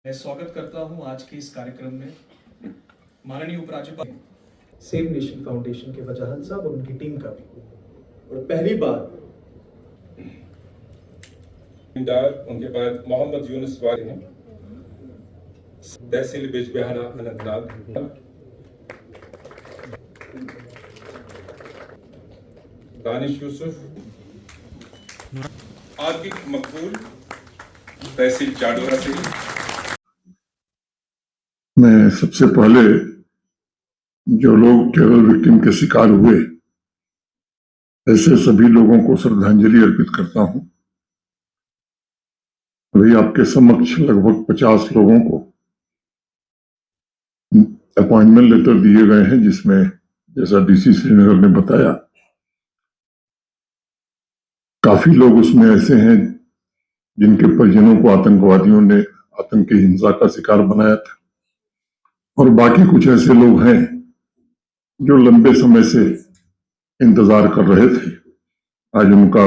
मैं स्वागत करता हूं आज के इस कार्यक्रम में माननीय उपराज्यपाल सेव नेशन फाउंडेशन के वजाहत साहब और उनकी टीम का भी। और पहली बार उनके बाद मोहम्मद यूनुस वाले हैं, तहसील बिजबिहारा अनंतनाग, दानिश यूसुफ, आतिक मकबूल, तहसील चाडोरा से। मैं सबसे पहले जो लोग टेरर विक्टिम के शिकार हुए ऐसे सभी लोगों को श्रद्धांजलि अर्पित करता हूं। अभी आपके समक्ष लगभग 50 लोगों को अपॉइंटमेंट लेटर दिए गए हैं, जिसमें जैसा डीसी श्रीनगर ने बताया काफी लोग उसमें ऐसे हैं जिनके परिजनों को आतंकवादियों ने आतंकी हिंसा का शिकार बनाया था, और बाकी कुछ ऐसे लोग हैं जो लंबे समय से इंतजार कर रहे थे। आज उनका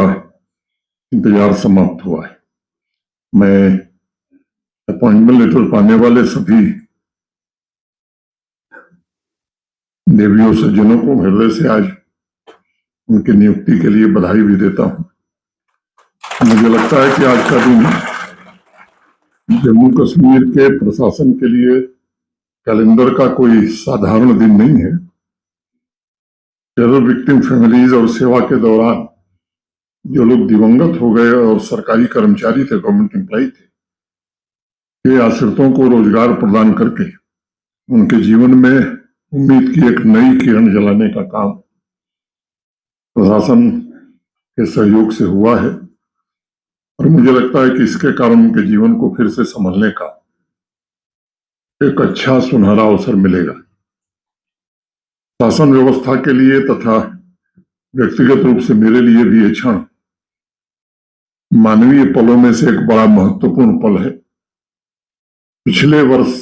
इंतजार समाप्त हुआ है। मैं अपॉइंटमेंट लेटर पाने वाले सभी देवियों सज्जनों को हृदय से आज उनकी नियुक्ति के लिए बधाई भी देता हूं। मुझे लगता है कि आज का दिन जम्मू कश्मीर के प्रशासन के लिए कैलेंडर का कोई साधारण दिन नहीं है। टेरर विक्टिम फैमिलीज और सेवा के दौरान जो लोग दिवंगत हो गए और सरकारी कर्मचारी थे, गवर्नमेंट एम्प्लॉय थे, के आश्रितों को रोजगार प्रदान करके उनके जीवन में उम्मीद की एक नई किरण जलाने का काम प्रशासन के सहयोग से हुआ है, और मुझे लगता है कि इसके कारण उनके जीवन को फिर से संभलने का एक अच्छा सुनहरा अवसर मिलेगा। शासन व्यवस्था के लिए तथा व्यक्तिगत रूप से मेरे लिए भी ये क्षण मानवीय पलों में से एक बड़ा महत्वपूर्ण पल है। पिछले वर्ष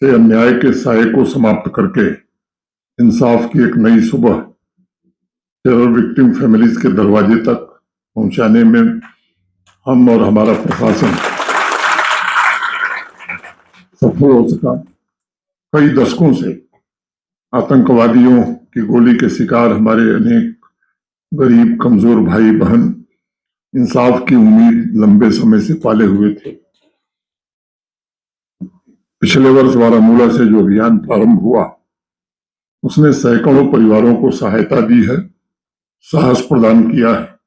से अन्याय के साये को समाप्त करके इंसाफ की एक नई सुबह टेरर विक्टिम फैमिलीज के दरवाजे तक पहुंचाने में हम और हमारा प्रशासन सफल हो सका। कई दशकों से आतंकवादियों की गोली के शिकार हमारे अनेक गरीब कमजोर भाई बहन इंसाफ की उम्मीद लंबे समय से पाले हुए थे। पिछले वर्ष बारामूला से जो अभियान प्रारंभ हुआ उसने सैकड़ों परिवारों को सहायता दी है, साहस प्रदान किया है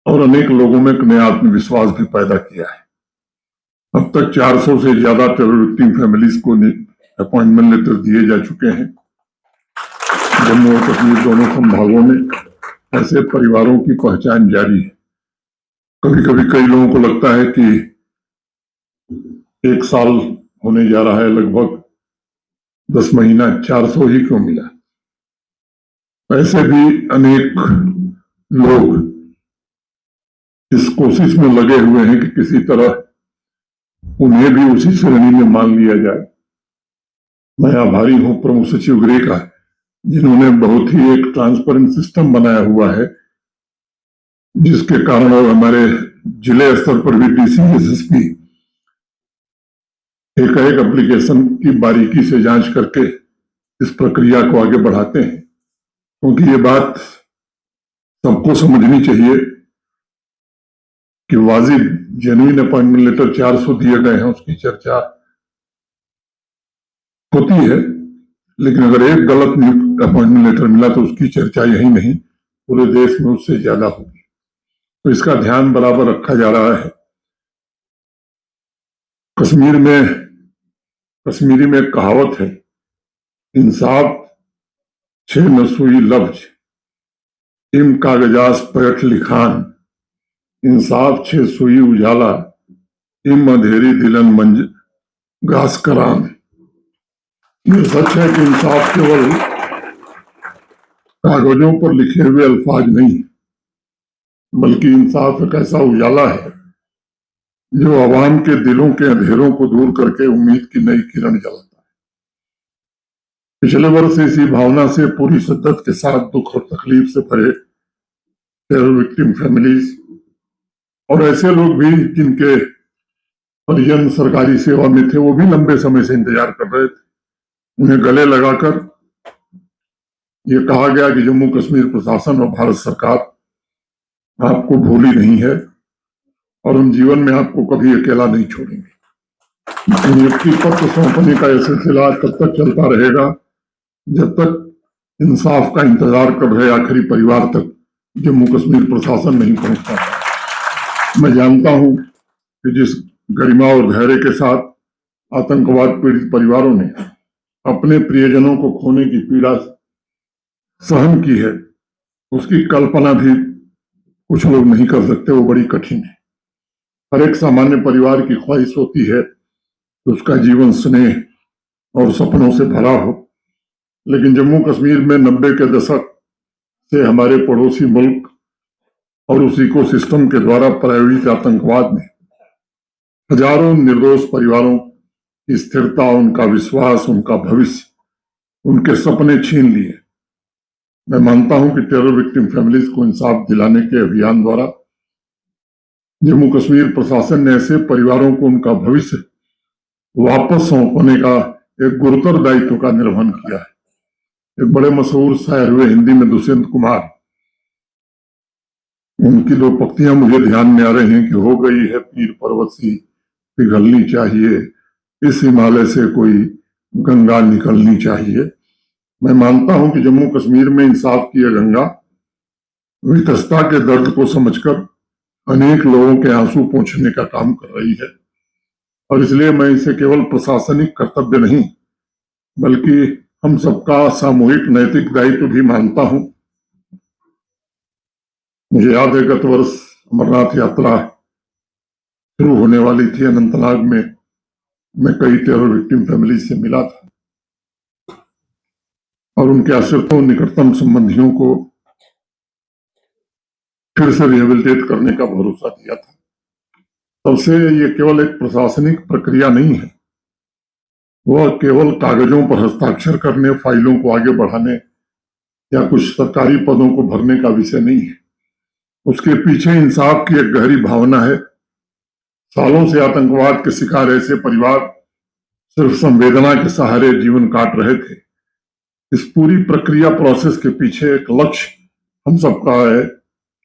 और अनेक लोगों में एक नया आत्मविश्वास भी पैदा किया है। अब तक 400 से ज्यादा टेरर विक्टिम फैमिलीज को अपॉइंटमेंट लेटर दिए जा चुके हैं। जम्मू और कश्मीर दोनों संभागों में ऐसे परिवारों की पहचान जारी है। कभी कभी कई लोगों को लगता है कि 1 साल होने जा रहा है, लगभग 10 महीना 400 ही क्यों मिला। ऐसे भी अनेक लोग इस कोशिश में लगे हुए हैं कि किसी तरह उन्हें भी उसी श्रेणी में मान लिया जाए। मैं आभारी हूं प्रमुख सचिव गृह का, जिन्होंने बहुत ही एक ट्रांसपेरेंट सिस्टम बनाया हुआ है, जिसके कारण हमारे जिले स्तर पर भी डीसी एसएसपी एक एप्लीकेशन की बारीकी से जांच करके इस प्रक्रिया को आगे बढ़ाते हैं, क्योंकि ये बात सबको समझनी चाहिए कि वाजिब जेन्युइन अपॉइंटमेंट लेटर 400 दिए गए हैं, उसकी चर्चा होती है, लेकिन अगर एक गलत अपॉइंटमेंट लेटर मिला तो उसकी चर्चा यही नहीं पूरे देश में उससे ज्यादा होगी। तो इसका ध्यान बराबर रखा जा रहा है। कश्मीरी में एक कहावत है, इंसाफ 6 न सुई लफ्ज इम कागजास पयठ लिखान, इंसाफ 6 सुई उजाला इम अंधेरी दिलन मंज गास करान। ये सच है कि इंसाफ केवल कागजों पर लिखे हुए अल्फाज नहीं, बल्कि इंसाफ एक ऐसा उजाला है जो आवाम के दिलों के अंधेरों को दूर करके उम्मीद की नई किरण जलाता है। पिछले वर्ष इसी भावना से पूरी शिद्दत के साथ दुख और तकलीफ से भरे टेरर विक्टिम फैमिलीज और ऐसे लोग भी जिनके परिजन सरकारी सेवा में थे, वो भी लंबे समय से इंतजार कर रहे थे। उन्हें गले लगाकर ये कहा गया कि जम्मू कश्मीर प्रशासन और भारत सरकार आपको भूली नहीं है और हम जीवन में आपको कभी अकेला नहीं छोड़ेंगे। नियुक्ति पत्र सौंपने का यह सिलसिला तब तक चलता रहेगा जब तक इंसाफ का इंतजार कर रहे आखिरी परिवार तक जम्मू कश्मीर प्रशासन नहीं पहुंच पाता। मैं जानता हूं कि जिस गरिमा और धैर्य के साथ आतंकवाद पीड़ित परिवारों ने अपने प्रियजनों को खोने की पीड़ा सहन की है, उसकी कल्पना भी कुछ लोग नहीं कर सकते। वो बड़ी कठिन है। हर एक सामान्य परिवार की ख्वाहिश होती है कि उसका जीवन स्नेह और सपनों से भरा हो, लेकिन जम्मू कश्मीर में 90 के दशक से हमारे पड़ोसी मुल्क और उस इकोसिस्टम के द्वारा प्रायोजित आतंकवाद ने हजारों निर्दोष परिवारों की स्थिरता, उनका विश्वास, उनका भविष्य, उनके सपने छीन लिए। मैं मानता हूं कि टेरर विक्टिम फैमिलीज को इंसाफ दिलाने के अभियान द्वारा जम्मू कश्मीर प्रशासन ने ऐसे परिवारों को उनका भविष्य वापस सौंपने का एक गुरुतर दायित्व का निर्वहन किया है। एक बड़े मशहूर शायर हुए हिंदी में, दुष्यंत कुमार, उनकी दो पंक्तियां मुझे ध्यान में आ रही हैं कि हो गई है पीर पर्वती पिघलनी चाहिए, इस हिमालय से कोई गंगा निकलनी चाहिए। मैं मानता हूं कि जम्मू कश्मीर में इंसाफ की यह गंगा वितस्ता के दर्द को समझकर अनेक लोगों के आंसू पोंछने का काम कर रही है, और इसलिए मैं इसे केवल प्रशासनिक कर्तव्य नहीं बल्कि हम सबका सामूहिक नैतिक दायित्व भी मानता हूं। मुझे याद है गत वर्ष अमरनाथ यात्रा शुरू होने वाली थी अनंतनाग में। मैं कई टेरर विक्टिम फैमिली से मिला था और उनके आश्रितों, निकटतम संबंधियों को फिर से रिहेबिलिटेट करने का भरोसा दिया था। तब से ये केवल एक प्रशासनिक प्रक्रिया नहीं है, वह केवल कागजों पर हस्ताक्षर करने, फाइलों को आगे बढ़ाने या कुछ सरकारी पदों को भरने का विषय नहीं है। उसके पीछे इंसाफ की एक गहरी भावना है। सालों से आतंकवाद के शिकार ऐसे परिवार सिर्फ संवेदना के सहारे जीवन काट रहे थे। इस पूरी प्रक्रिया प्रोसेस के पीछे एक लक्ष्य हम सबका है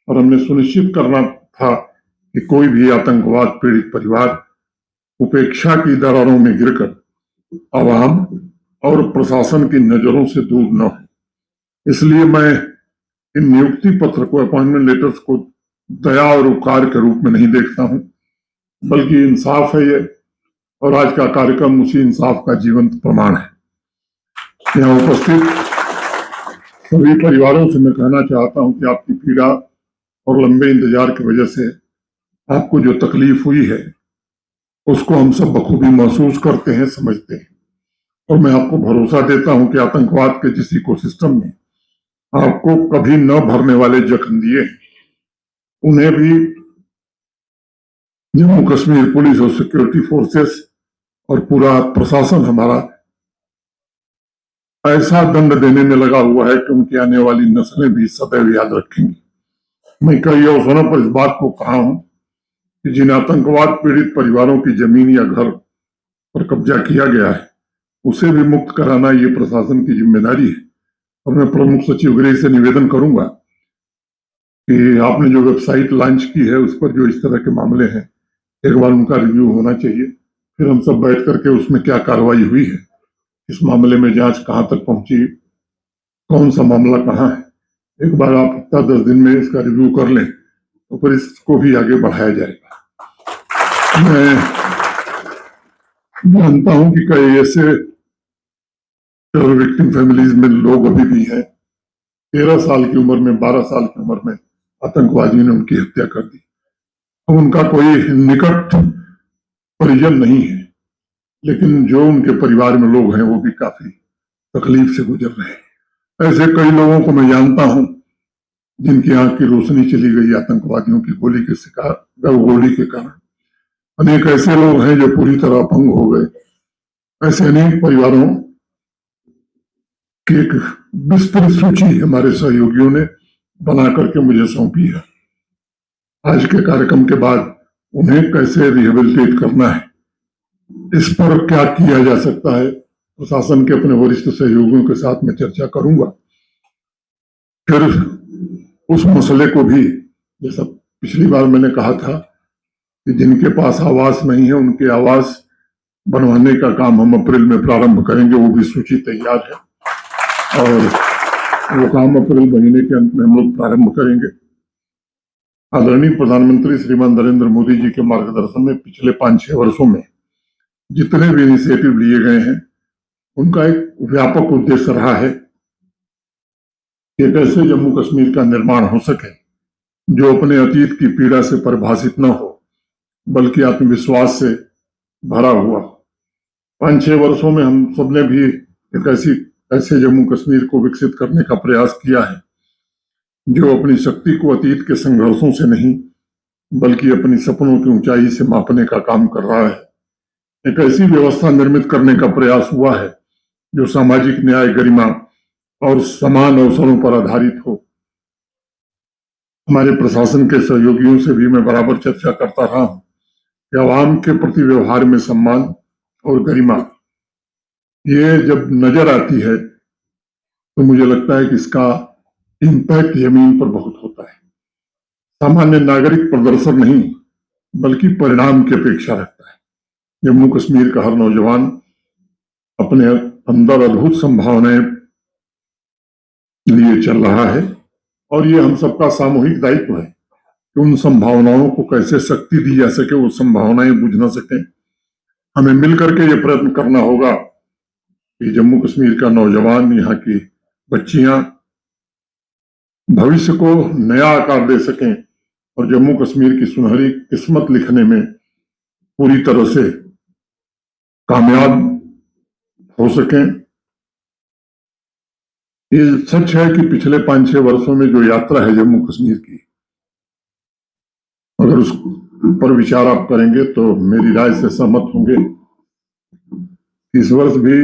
और हमने सुनिश्चित करना था कि कोई भी आतंकवाद पीड़ित परिवार उपेक्षा की दरारों में गिरकर आवाम और प्रशासन की नजरों से दूर न हो। इसलिए मैं इन नियुक्ति पत्र को, अपॉइंटमेंट लेटर्स को दया और उपकार के रूप में नहीं देखता हूं, बल्कि इंसाफ है ये, और आज का कार्यक्रम उसी इंसाफ का जीवंत प्रमाण है। यहाँ उपस्थित सभी परिवारों से मैं कहना चाहता हूं कि आपकी पीड़ा और लंबे इंतजार की वजह से आपको जो तकलीफ हुई है उसको हम सब बखूबी महसूस करते हैं, समझते हैं, और मैं आपको भरोसा देता हूं कि आतंकवाद के जिस इकोसिस्टम में आपको कभी न भरने वाले जख्म दिए, उन्हें भी जम्मू कश्मीर पुलिस और सिक्योरिटी फोर्सेस और पूरा प्रशासन हमारा ऐसा दंड देने में लगा हुआ है कि उनकी आने वाली नस्लें भी सदैव याद रखेंगी। मैं कई अवसरों पर इस बात को कहा हूं कि जिन आतंकवाद पीड़ित परिवारों की जमीन या घर पर कब्जा किया गया है उसे भी मुक्त कराना ये प्रशासन की जिम्मेदारी है। और मैं प्रमुख सचिव गृह से निवेदन करूंगा कि आपने जो वेबसाइट लॉन्च की है उस पर जो इस तरह के मामले हैं, एक बार उनका रिव्यू होना चाहिए। फिर हम सब बैठ करके उसमें क्या कार्रवाई हुई है, इस मामले में जांच कहां तक पहुंची, कौन सा मामला कहां है, एक बार आप हफ्ता 10 दिन में इसका रिव्यू कर लें तो फिर इसको भी आगे बढ़ाया जाएगा। मैं जानता हूं कि कई ऐसे टेरर विक्टिम फैमिलीज में लोग अभी भी हैं, 13 साल की उम्र में, 12 साल की उम्र में आतंकवादियों ने उनकी हत्या कर दी। अब उनका कोई निकट परिजन नहीं है, लेकिन जो उनके परिवार में लोग हैं वो भी काफी तकलीफ से गुजर रहे हैं। ऐसे कई लोगों को मैं जानता हूं जिनकी आंख की रोशनी चली गई आतंकवादियों की गोली के कारण। अनेक ऐसे लोग हैं जो पूरी तरह अपंग हो गए। ऐसे अनेक परिवारों की एक विस्तृत सूची हमारे सहयोगियों ने बना करके मुझे सौंपी है। आज के कार्यक्रम के बाद उन्हें कैसे रिहेबिलिटेट करना है इस पर क्या किया जा सकता है, प्रशासन के अपने वरिष्ठ सहयोगियों के साथ मैं चर्चा करूंगा। फिर उस मसले को भी, जैसा पिछली बार मैंने कहा था कि जिनके पास आवास नहीं है उनके आवास बनवाने का काम हम अप्रैल में प्रारंभ करेंगे, वो भी सूची तैयार है और वो काम अप्रैल महीने के अंत में हम लोग प्रारंभ करेंगे। आदरणीय प्रधानमंत्री श्रीमान नरेंद्र मोदी जी के मार्गदर्शन में पिछले 5-6 वर्षों में जितने भी इनिशिएटिव लिए गए हैं उनका एक व्यापक उद्देश्य रहा है कि कैसे जम्मू कश्मीर का निर्माण हो सके जो अपने अतीत की पीड़ा से परिभाषित न हो बल्कि आत्मविश्वास से भरा हुआ। 5-6 वर्षों में हम सबने भी एक ऐसे जम्मू कश्मीर को विकसित करने का प्रयास किया है जो अपनी शक्ति को अतीत के संघर्षों से नहीं बल्कि अपनी सपनों की ऊंचाई से मापने का काम कर रहा है। एक ऐसी व्यवस्था निर्मित करने का प्रयास हुआ है जो सामाजिक न्याय, गरिमा और समान अवसरों पर आधारित हो। हमारे प्रशासन के सहयोगियों से भी मैं बराबर चर्चा करता रहा हूं कि आवाम के प्रति व्यवहार में सम्मान और गरिमा ये जब नजर आती है तो मुझे लगता है कि इसका इम्पैक्ट जमीन पर बहुत होता है। सामान्य नागरिक प्रदर्शन नहीं बल्कि परिणाम की अपेक्षा रखता है। जम्मू कश्मीर का हर नौजवान अपने अंदर अद्भुत संभावनाएं लिए चल रहा है और ये हम सबका सामूहिक दायित्व है कि उन संभावनाओं को कैसे शक्ति दी जा सके, वो संभावनाएं बुझ ना सके। हमें मिलकर के ये प्रयत्न करना होगा कि जम्मू कश्मीर का नौजवान, यहाँ की बच्चियां भविष्य को नया आकार दे सकें और जम्मू कश्मीर की सुनहरी किस्मत लिखने में पूरी तरह से कामयाब हो सकें। ये सच है कि पिछले 5-6 वर्षों में जो यात्रा है जम्मू कश्मीर की, अगर उस पर विचार आप करेंगे तो मेरी राय से सहमत होंगे। इस वर्ष भी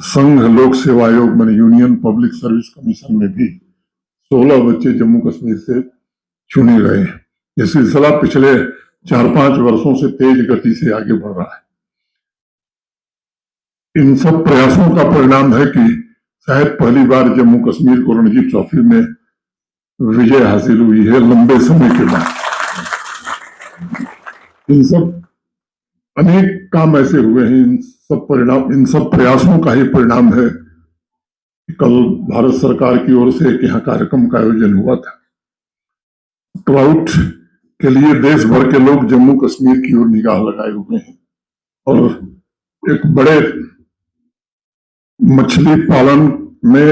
संघ लोक सेवा आयोग माने यूनियन पब्लिक सर्विस कमीशन में भी 16 बच्चे जम्मू कश्मीर से चुने गए। ये सिलसिला पिछले 4-5 वर्षों से तेज गति से आगे बढ़ रहा है। इन सब प्रयासों का परिणाम है कि शायद पहली बार जम्मू कश्मीर को रणजी ट्रॉफी में विजय हासिल हुई है लंबे समय के बाद। इन सब अनेक काम ऐसे हुए हैं, इन सब प्रयासों का ही परिणाम है। कल भारत सरकार की ओर से एक यहाँ कार्यक्रम का आयोजन हुआ था। ट्राउट के लिए देश भर के लोग जम्मू कश्मीर की ओर निगाह लगाए हुए हैं और एक बड़े मछली पालन में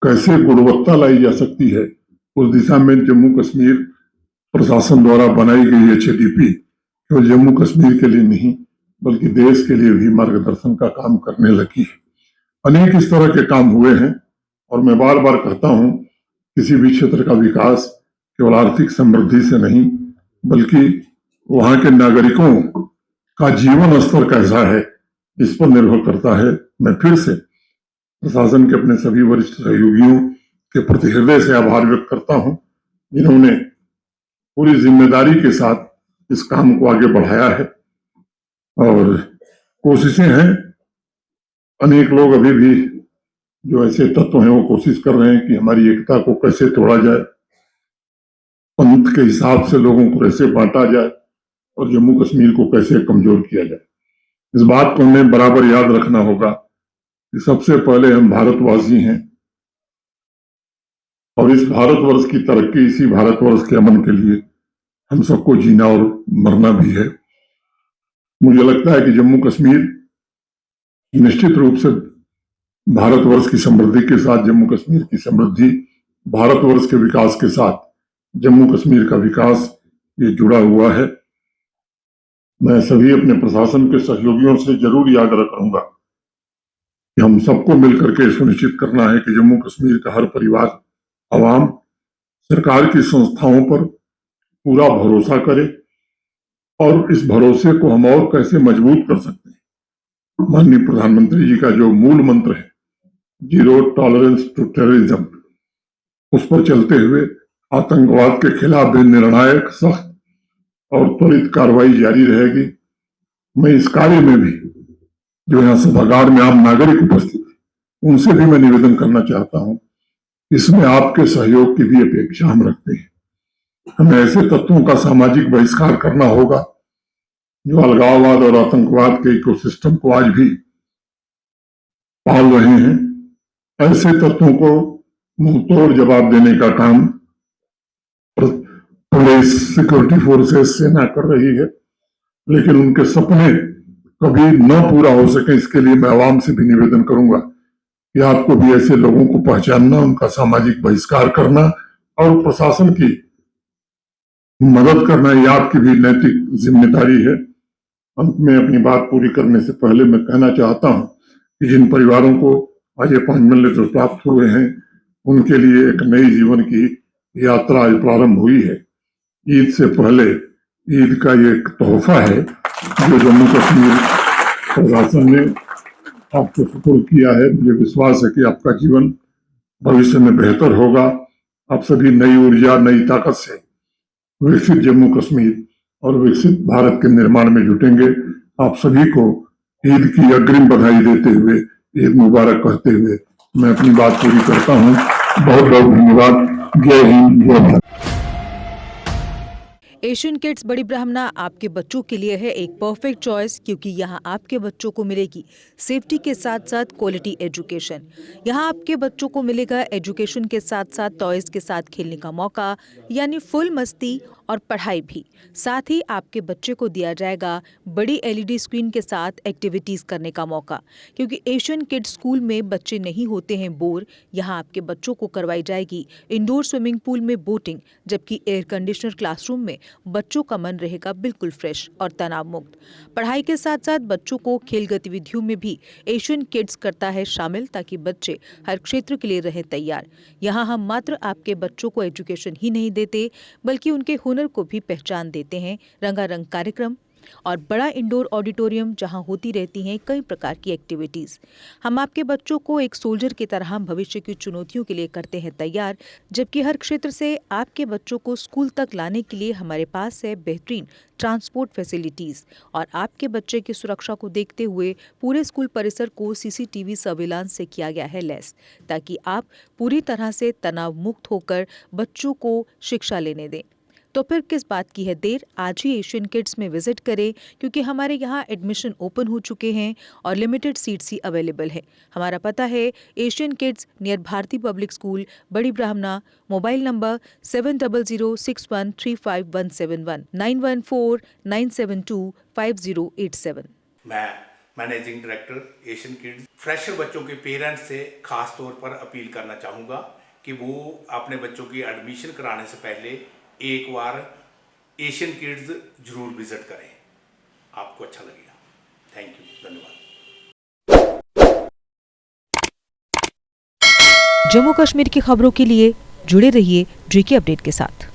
कैसे गुणवत्ता लाई जा सकती है उस दिशा में जम्मू कश्मीर प्रशासन द्वारा बनाई गई HDP केवल जम्मू कश्मीर के लिए नहीं बल्कि देश के लिए भी मार्गदर्शन का काम करने लगी है। अनेक इस तरह के काम हुए हैं और मैं बार बार कहता हूं किसी भी क्षेत्र का विकास केवल आर्थिक समृद्धि से नहीं बल्कि वहां के नागरिकों का जीवन स्तर कैसा है इस पर निर्भर करता है। मैं फिर से प्रशासन के अपने सभी वरिष्ठ सहयोगियों के प्रति हृदय से आभार व्यक्त करता हूं जिन्होंने पूरी जिम्मेदारी के साथ इस काम को आगे बढ़ाया है और कोशिशें हैं। अनेक लोग अभी भी जो ऐसे तत्व हैं वो कोशिश कर रहे हैं कि हमारी एकता को कैसे तोड़ा जाए, पंथ के हिसाब से लोगों को कैसे बांटा जाए और जम्मू कश्मीर को कैसे कमजोर किया जाए। इस बात को हमें बराबर याद रखना होगा कि सबसे पहले हम भारतवासी हैं और इस भारतवर्ष की तरक्की, इसी भारतवर्ष के अमन के लिए हम सबको जीना और मरना भी है। मुझे लगता है कि जम्मू कश्मीर निश्चित रूप से भारतवर्ष की समृद्धि के साथ जम्मू कश्मीर की समृद्धि, भारतवर्ष के विकास के साथ जम्मू कश्मीर का विकास ये जुड़ा हुआ है। मैं सभी अपने प्रशासन के सहयोगियों से जरूर याद रखूंगा कि हम सबको मिलकर के सुनिश्चित करना है कि जम्मू कश्मीर का हर परिवार, आवाम, सरकार की संस्थाओं पर पूरा भरोसा करे और इस भरोसे को हम और कैसे मजबूत कर सकते हैं। माननीय प्रधानमंत्री जी का जो मूल मंत्र है जीरो टॉलरेंस टू टेररिज्म, उस पर चलते हुए आतंकवाद के खिलाफ भी निर्णायक, सख्त और त्वरित कार्रवाई जारी रहेगी। मैं इस कार्य में भी जो यहाँ सभागार में आम नागरिक उपस्थित है उनसे भी मैं निवेदन करना चाहता हूं, इसमें आपके सहयोग की भी अपेक्षा हम रखते हैं। हमें ऐसे तत्वों का सामाजिक बहिष्कार करना होगा जो अलगाववाद और आतंकवाद के इकोसिस्टम को आज भी पाल रहे हैं। ऐसे तत्वों को मुंहतोड़ जवाब देने का काम पुलिस, सिक्योरिटी फोर्सेस, सेना कर रही है, लेकिन उनके सपने कभी न पूरा हो सके इसके लिए मैं आवाम से भी निवेदन करूंगा कि आपको भी ऐसे लोगों को पहचानना, उनका सामाजिक बहिष्कार करना और प्रशासन की मदद करना, ये आपकी भी नैतिक जिम्मेदारी है। अंत में अपनी बात पूरी करने से पहले मैं कहना चाहता हूं कि जिन परिवारों को आज अपॉइंटमेंट लेटर प्राप्त हुए हैं उनके लिए एक नई जीवन की यात्रा आज प्रारंभ हुई है। ईद से पहले ईद का ये एक तोहफा है जो जम्मू कश्मीर प्रशासन ने आपको सुपुर्द किया है। मुझे विश्वास है कि आपका जीवन भविष्य में बेहतर होगा। आप सभी नई ऊर्जा, नई ताकत से विकसित जम्मू कश्मीर और विकसित भारत के निर्माण में जुटेंगे। आप सभी को ईद की अग्रिम बधाई देते हुए, ईद मुबारक कहते हुए मैं अपनी बात पूरी करता हूँ। बहुत बहुत धन्यवाद। जय हिंद, जय भारत। एशियन किड्स बड़ी ब्राह्मणा आपके बच्चों के लिए है एक परफेक्ट चॉइस, क्योंकि यहाँ आपके बच्चों को मिलेगी सेफ्टी के साथ साथ क्वालिटी एजुकेशन। यहाँ आपके बच्चों को मिलेगा एजुकेशन के साथ साथ टॉयज के साथ खेलने का मौका, यानी फुल मस्ती और पढ़ाई भी। साथ ही आपके बच्चे को दिया जाएगा बड़ी एलईडी स्क्रीन के साथ एक्टिविटीज़ करने का मौका, क्योंकि एशियन किड्स स्कूल में बच्चे नहीं होते हैं बोर। यहाँ आपके बच्चों को करवाई जाएगी इंडोर स्विमिंग पूल में बोटिंग, जबकि एयर कंडीशनर क्लासरूम में बच्चों का मन रहेगा बिल्कुल फ्रेश और तनाव मुक्त। पढ़ाई के साथ साथ बच्चों को खेल गतिविधियों में भी एशियन किड्स करता है शामिल, ताकि बच्चे हर क्षेत्र के लिए रहें तैयार। यहाँ हम मात्र आपके बच्चों को एजुकेशन ही नहीं देते, बल्कि उनके हुनर को भी पहचान देते हैं। रंगारंग कार्यक्रम और बड़ा इंडोर ऑडिटोरियम जहां होती रहती हैं कई प्रकार की एक्टिविटीज। हम आपके बच्चों को एक सोल्जर की तरह भविष्य की चुनौतियों के लिए करते हैं तैयार, जबकि हर क्षेत्र से आपके बच्चों को स्कूल तक लाने के लिए हमारे पास है बेहतरीन ट्रांसपोर्ट फैसिलिटीज। और आपके बच्चे की सुरक्षा को देखते हुए पूरे स्कूल परिसर को सीसीटीवी सर्विलांस से किया गया है लैस, ताकि आप पूरी तरह से तनाव मुक्त होकर बच्चों को शिक्षा लेने दें। तो फिर किस बात की है देर, आज ही एशियन किड्स में विजिट करें, क्योंकि हमारे यहाँ एडमिशन ओपन हो चुके हैं और लिमिटेड सीट्स ही अवेलेबल है। हमारा पता है Asian kids near Bharati public school, Bari Brahmana. Mobile number 7006135171 9149725087। मैं managing director Asian kids fresher बच्चों के पेरेंट्स से खास तौर पर अपील करना चाहूँगा कि वो अपने बच्चों की एडमिशन कराने से पहले एक बार एशियन किड्स जरूर विजिट करें, आपको अच्छा लगेगा। थैंक यू, धन्यवाद। जम्मू कश्मीर की खबरों के लिए जुड़े रहिए जीके अपडेट के साथ।